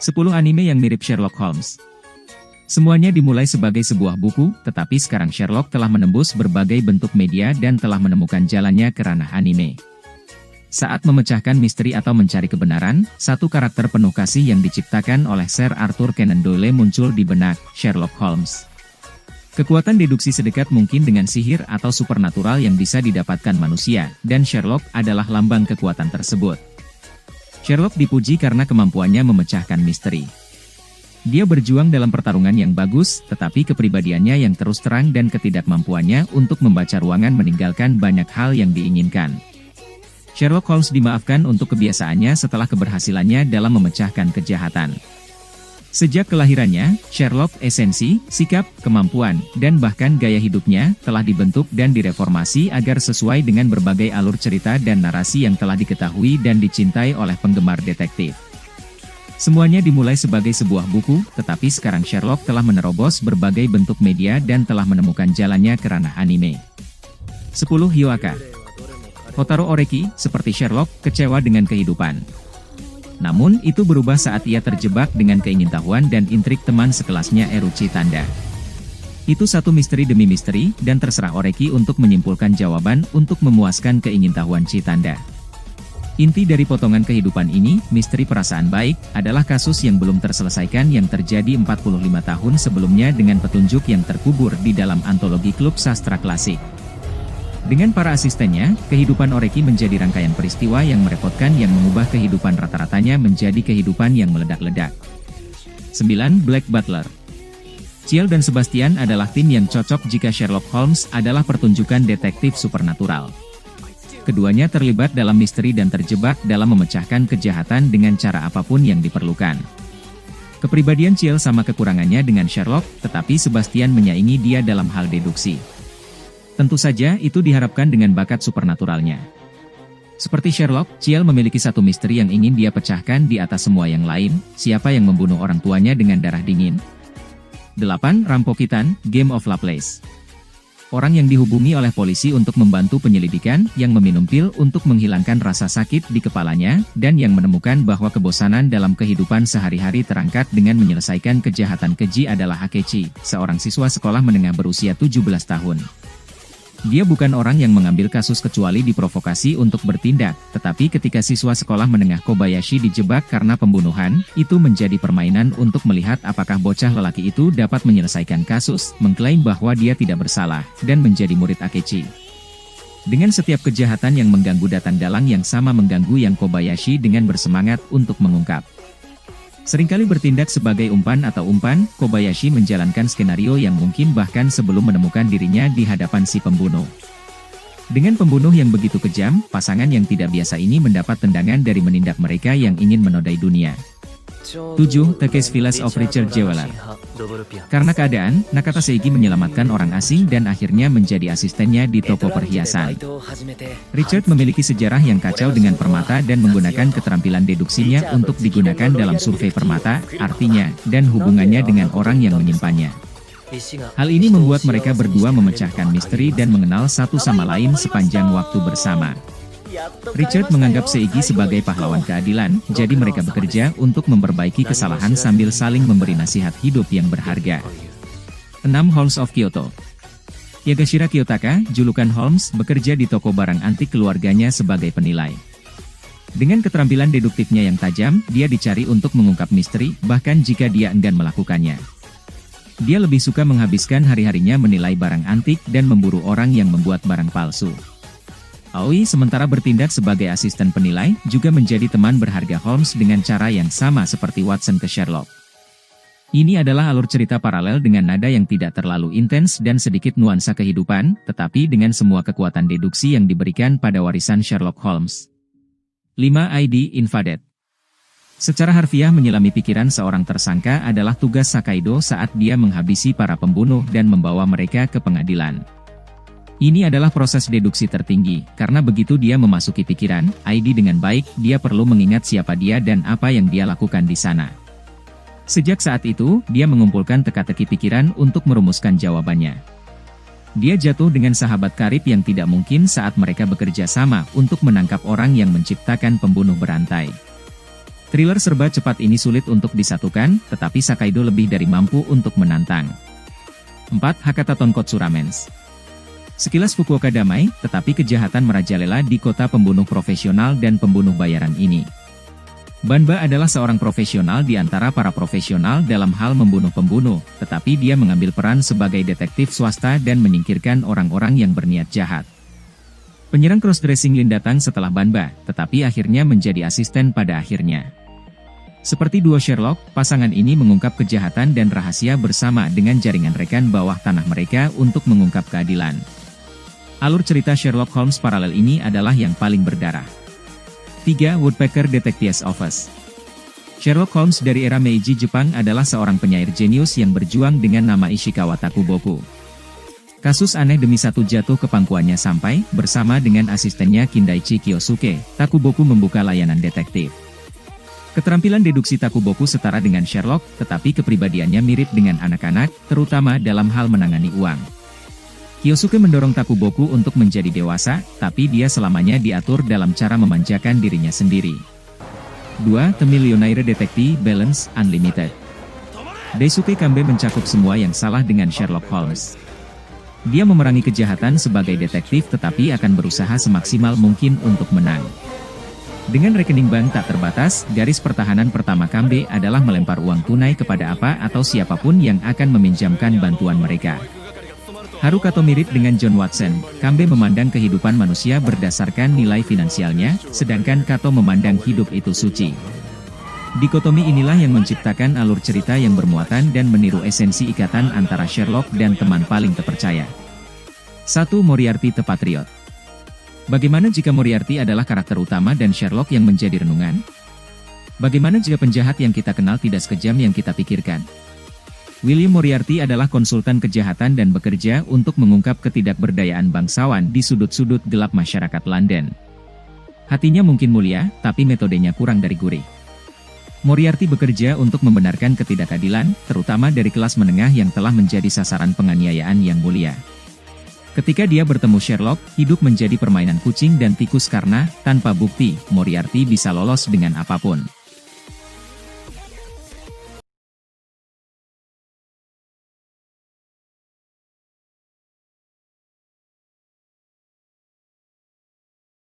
10 anime yang mirip Sherlock Holmes. Semuanya dimulai sebagai sebuah buku, tetapi sekarang Sherlock telah menembus berbagai bentuk media dan telah menemukan jalannya ke ranah anime. Saat memecahkan misteri atau mencari kebenaran, satu karakter penuh kasih yang diciptakan oleh Sir Arthur Conan Doyle muncul di benak Sherlock Holmes. Kekuatan deduksi sedekat mungkin dengan sihir atau supernatural yang bisa didapatkan manusia, dan Sherlock adalah lambang kekuatan tersebut. Sherlock dipuji karena kemampuannya memecahkan misteri. Dia berjuang dalam pertarungan yang bagus, tetapi kepribadiannya yang terus terang dan ketidakmampuannya untuk membaca ruangan meninggalkan banyak hal yang diinginkan. Sherlock Holmes dimaafkan untuk kebiasaannya setelah keberhasilannya dalam memecahkan kejahatan. Sejak kelahirannya, Sherlock esensi, sikap, kemampuan, dan bahkan gaya hidupnya telah dibentuk dan direformasi agar sesuai dengan berbagai alur cerita dan narasi yang telah diketahui dan dicintai oleh penggemar detektif. Semuanya dimulai sebagai sebuah buku, tetapi sekarang Sherlock telah menerobos berbagai bentuk media dan telah menemukan jalannya ke ranah anime. 10 Hyoaka. Hotaru Oreki, seperti Sherlock, kecewa dengan kehidupan. Namun, itu berubah saat ia terjebak dengan keingintahuan dan intrik teman sekelasnya Eruchi Tanda. Itu satu misteri demi misteri, dan terserah Oreki untuk menyimpulkan jawaban untuk memuaskan keingintahuan Chitanda. Inti dari potongan kehidupan ini, misteri perasaan baik, adalah kasus yang belum terselesaikan yang terjadi 45 tahun sebelumnya dengan petunjuk yang terkubur di dalam antologi klub sastra klasik. Dengan para asistennya, kehidupan Oreki menjadi rangkaian peristiwa yang merepotkan yang mengubah kehidupan rata-ratanya menjadi kehidupan yang meledak-ledak. 9. Black Butler. Ciel dan Sebastian adalah tim yang cocok jika Sherlock Holmes adalah pertunjukan detektif supernatural. Keduanya terlibat dalam misteri dan terjebak dalam memecahkan kejahatan dengan cara apapun yang diperlukan. Kepribadian Ciel sama kekurangannya dengan Sherlock, tetapi Sebastian menyaingi dia dalam hal deduksi. Tentu saja itu diharapkan dengan bakat supernaturalnya. Seperti Sherlock, Ciel memiliki satu misteri yang ingin dia pecahkan di atas semua yang lain, siapa yang membunuh orang tuanya dengan darah dingin. 8. Rampokitan, Game of Laplace. Orang yang dihubungi oleh polisi untuk membantu penyelidikan, yang meminum pil untuk menghilangkan rasa sakit di kepalanya, dan yang menemukan bahwa kebosanan dalam kehidupan sehari-hari terangkat dengan menyelesaikan kejahatan keji adalah Akechi, seorang siswa sekolah menengah berusia 17 tahun. Dia bukan orang yang mengambil kasus kecuali diprovokasi untuk bertindak, tetapi ketika siswa sekolah menengah Kobayashi dijebak karena pembunuhan, itu menjadi permainan untuk melihat apakah bocah lelaki itu dapat menyelesaikan kasus, mengklaim bahwa dia tidak bersalah, dan menjadi murid Akechi. Dengan setiap kejahatan yang mengganggu datang dalang yang sama mengganggu yang Kobayashi dengan bersemangat untuk mengungkap. Seringkali bertindak sebagai umpan atau umpan, Kobayashi menjalankan skenario yang mungkin bahkan sebelum menemukan dirinya di hadapan si pembunuh. Dengan pembunuh yang begitu kejam, pasangan yang tidak biasa ini mendapat tendangan dari menindak mereka yang ingin menodai dunia. 7. The Case Village of Richard Jewell. Karena keadaan, Nakata Seigi menyelamatkan orang asing dan akhirnya menjadi asistennya di toko perhiasan. Richard memiliki sejarah yang kacau dengan permata dan menggunakan keterampilan deduksinya untuk digunakan dalam survei permata, artinya, dan hubungannya dengan orang yang menyimpannya. Hal ini membuat mereka berdua memecahkan misteri dan mengenal satu sama lain sepanjang waktu bersama. Richard menganggap Seigi sebagai pahlawan keadilan, jadi mereka bekerja untuk memperbaiki kesalahan sambil saling memberi nasihat hidup yang berharga. 6. Holmes of Kyoto. Yagashira Kiyotaka, julukan Holmes, bekerja di toko barang antik keluarganya sebagai penilai. Dengan keterampilan deduktifnya yang tajam, dia dicari untuk mengungkap misteri, bahkan jika dia enggan melakukannya. Dia lebih suka menghabiskan hari-harinya menilai barang antik dan memburu orang yang membuat barang palsu. Aoi sementara bertindak sebagai asisten penilai, juga menjadi teman berharga Holmes dengan cara yang sama seperti Watson ke Sherlock. Ini adalah alur cerita paralel dengan nada yang tidak terlalu intens dan sedikit nuansa kehidupan, tetapi dengan semua kekuatan deduksi yang diberikan pada warisan Sherlock Holmes. 5. ID Invaded. Secara harfiah menyelami pikiran seorang tersangka adalah tugas Sakaido saat dia menghabisi para pembunuh dan membawa mereka ke pengadilan. Ini adalah proses deduksi tertinggi, karena begitu dia memasuki pikiran, ID dengan baik, dia perlu mengingat siapa dia dan apa yang dia lakukan di sana. Sejak saat itu, dia mengumpulkan teka-teki pikiran untuk merumuskan jawabannya. Dia jatuh dengan sahabat karib yang tidak mungkin saat mereka bekerja sama untuk menangkap orang yang menciptakan pembunuh berantai. Thriller serba cepat ini sulit untuk disatukan, tetapi Sakaido lebih dari mampu untuk menantang. 4. Hakata Tonkotsu Ramens. Sekilas Fukuoka damai, tetapi kejahatan merajalela di kota pembunuh profesional dan pembunuh bayaran ini. Banba adalah seorang profesional di antara para profesional dalam hal membunuh pembunuh, tetapi dia mengambil peran sebagai detektif swasta dan menyingkirkan orang-orang yang berniat jahat. Penyerang crossdressing Lin datang setelah Banba, tetapi akhirnya menjadi asisten pada akhirnya. Seperti duo Sherlock, pasangan ini mengungkap kejahatan dan rahasia bersama dengan jaringan rekan bawah tanah mereka untuk mengungkap keadilan. Alur cerita Sherlock Holmes paralel ini adalah yang paling berdarah. 3. Woodpecker Detective's Office. Sherlock Holmes dari era Meiji Jepang adalah seorang penyair jenius yang berjuang dengan nama Ishikawa Takuboku. Kasus aneh demi satu jatuh ke pangkuannya sampai, bersama dengan asistennya Kindaichi Kyosuke, Takuboku membuka layanan detektif. Keterampilan deduksi Takuboku setara dengan Sherlock, tetapi kepribadiannya mirip dengan anak-anak, terutama dalam hal menangani uang. Kyosuke mendorong Takuboku untuk menjadi dewasa, tapi dia selamanya diatur dalam cara memanjakan dirinya sendiri. 2. The Millionaire Detective Balance Unlimited. Daisuke Kambe mencakup semua yang salah dengan Sherlock Holmes. Dia memerangi kejahatan sebagai detektif tetapi akan berusaha semaksimal mungkin untuk menang. Dengan rekening bank tak terbatas, garis pertahanan pertama Kambe adalah melempar uang tunai kepada apa atau siapapun yang akan meminjamkan bantuan mereka. Harukato mirip dengan John Watson, Kambe memandang kehidupan manusia berdasarkan nilai finansialnya, sedangkan Kato memandang hidup itu suci. Dikotomi inilah yang menciptakan alur cerita yang bermuatan dan meniru esensi ikatan antara Sherlock dan teman paling terpercaya. 1. Moriarty the Patriot. Bagaimana jika Moriarty adalah karakter utama dan Sherlock yang menjadi renungan? Bagaimana jika penjahat yang kita kenal tidak sekejam yang kita pikirkan? William Moriarty adalah konsultan kejahatan dan bekerja untuk mengungkap ketidakberdayaan bangsawan di sudut-sudut gelap masyarakat London. Hatinya mungkin mulia, tapi metodenya kurang dari gurih. Moriarty bekerja untuk membenarkan ketidakadilan, terutama dari kelas menengah yang telah menjadi sasaran penganiayaan yang mulia. Ketika dia bertemu Sherlock, hidup menjadi permainan kucing dan tikus karena, tanpa bukti, Moriarty bisa lolos dengan apapun.